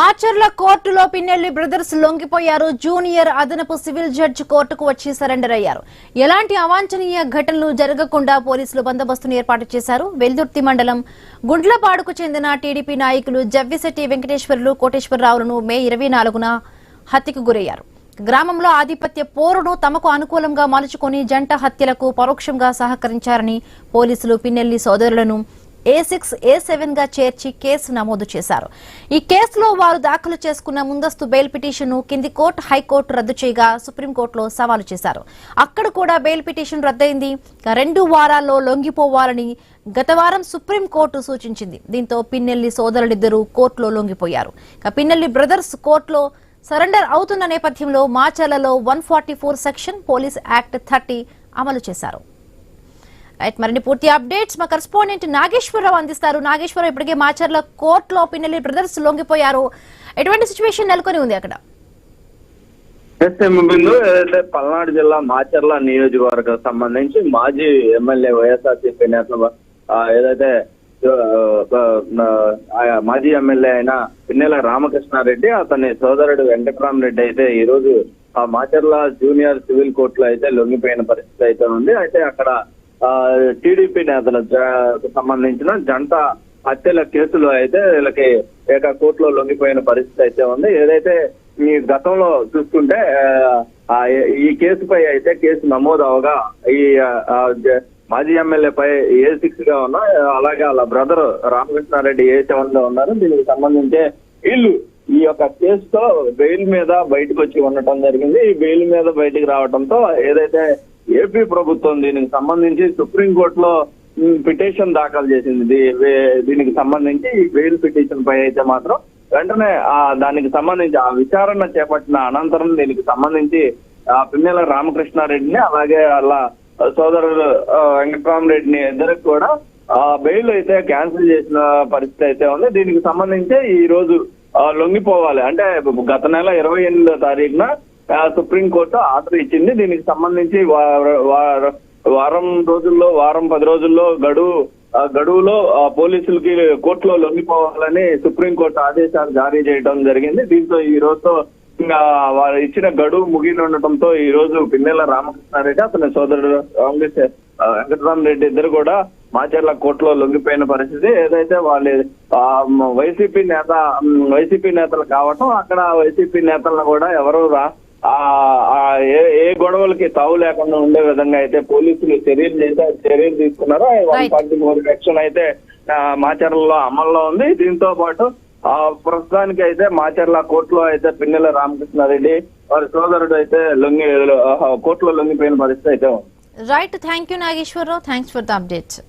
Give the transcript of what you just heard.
మాచర్ల కోర్టులో Pinnelli brothers లొంగిపోయారు. Junior అదనపు civil judge కోర్టుకు వచ్చి సరెండర్ అయ్యారు. ఎలాంటి అవాంఛనీయ ఘటనలు జరగకుండా పోలీసులు బందోబస్తును ఏర్పాటు చేశారు. వెల్దుర్తి మండలం గుండ్లపాడుకు చెందిన టీడీపీ నాయకులు జవ్విశెట్టి వెంకటేశ్వర్లు కోటేశ్వరరావులను మే 24న హత్యకు గురయ్యారు. గ్రామంలో ఆధిపత్య పోరును తమకు అనుకూలంగా మలుచుకొని జంట హత్యలకు పరోక్షంగా సహకరించారని పోలీసులు పిన్నెల్లి సోదరులను A6, A7 గా చేర్చి కేసు నమోదు చేశారు. ఈ కేసులో వారు దాఖలు చేసుకున్న ముందస్తు బెయిల్ పిటిషన్ను కింది కోర్టు, హైకోర్టు రద్దు చేయగా సుప్రీంకోర్టులో సవాలు చేశారు. అక్కడ కూడా బెయిల్ పిటిషన్ రద్దయింది. 2 వారాల్లో లొంగిపోవాలని గత వారం సుప్రీంకోర్టు సూచించింది. దీంతో పిన్నెల్లి సోదరులిద్దరూ కోర్టులో లొంగిపోయారు. పిన్నెల్లి బ్రదర్స్ కోర్టులో సరెండర్ అవుతున్న నేపథ్యంలో మాచర్లలో 144 సెక్షన్ పోలీస్ యాక్ట్ 30 అమలు చేశారు. మరిన్ని పూర్తి అప్డేట్స్ మా కరెస్పాండెంట్ నాగేశ్వరరావు అందిస్తారు. నాగేశ్వరరావు, ఇప్పటికే మాచర్ల కోర్టులో పిన్నెల్లి బ్రదర్స్ లొంగిపోయారు. ఎటువంటి సిచ్యువేషన్ నెలకొని ఉంది అక్కడ? ఏదైతే పల్నాడు జిల్లా మాచర్ల నియోజకవర్గం సంబంధించి మాజీ ఎమ్మెల్యే వైఎస్ఆర్సీపీ నేతలు ఏదైతే మాజీ ఎమ్మెల్యే అయిన పిన్నెల రామకృష్ణారెడ్డి, అతని సోదరుడు వెంకటరామరెడ్డి అయితే ఈ రోజు మాచర్ల జూనియర్ సివిల్ కోర్టులో అయితే లొంగిపోయిన పరిస్థితి అయితే ఉంది. అయితే అక్కడ టీడీపీ నేతలకు సంబంధించిన జంట హత్యల కేసులో అయితే వీళ్ళకి ఏక కోర్టులో లొంగిపోయిన పరిస్థితి అయితే ఉంది. ఏదైతే ఈ గతంలో చూసుకుంటే ఈ కేసుపై అయితే కేసు నమోదు అవగా ఈ మాజీ ఎమ్మెల్యేపై A6 గా ఉన్నా, అలాగే వాళ్ళ బ్రదర్ రామకృష్ణారెడ్డి A7 లో ఉన్నారు. దీనికి సంబంధించి వీళ్ళు ఈ యొక్క కేసుతో బెయిల్ మీద బయటకు వచ్చి ఉండటం జరిగింది. ఈ బెయిల్ మీద బయటకు రావడంతో ఏదైతే ఏపీ ప్రభుత్వం దీనికి సంబంధించి సుప్రీంకోర్టులో పిటిషన్ దాఖలు చేసింది. దీనికి సంబంధించి బెయిల్ పిటిషన్ పై అయితే మాత్రం వెంటనే దానికి సంబంధించి ఆ విచారణ చేపట్టిన అనంతరం దీనికి సంబంధించి పిన్నెల రామకృష్ణారెడ్డిని అలాగే వాళ్ళ సోదరుడు వెంకటరామరెడ్డిని ఇద్దరికి కూడా బెయిల్ అయితే క్యాన్సిల్ చేసిన పరిస్థితి అయితే ఉంది. దీనికి సంబంధించి ఈ రోజు లొంగిపోవాలి అంటే గత నెల 28వ తారీఖున సుప్రీంకోర్టు ఆర్డర్ ఇచ్చింది. దీనికి సంబంధించి వారం 10 రోజుల్లో గడువులో పోలీసులకి కోర్టులో లొంగిపోవాలని సుప్రీంకోర్టు ఆదేశాలు జారీ చేయడం జరిగింది. దీంతో ఈ రోజుతో వారు ఇచ్చిన గడువు ముగినుండటంతో ఈ రోజు పిన్నెల రామకృష్ణారెడ్డి, అతని సోదరుడు వెంకటరామరెడ్డి ఇద్దరు కూడా మాచర్ల కోర్టులో లొంగిపోయిన పరిస్థితి. ఏదైతే వాళ్ళు వైసీపీ నేతలు కావటం, అక్కడ వైసీపీ నేతలను కూడా ఎవరు ఏ గొడవలకి తావు లేకుండా ఉండే విధంగా అయితే పోలీసులు చర్యలు తీసుకున్నారు. 144 సెక్షన్ అయితే మాచర్లలో అమల్లో ఉంది. దీంతో పాటు ప్రస్తుతానికి అయితే మాచర్ల కోర్టులో అయితే పిన్నెల రామకృష్ణారెడ్డి వారి సోదరుడు అయితే కోర్టులో లొంగిపోయిన పరిస్థితి అయితే ఉంది. Right, thank you Nageswara Rao, thanks for the updates.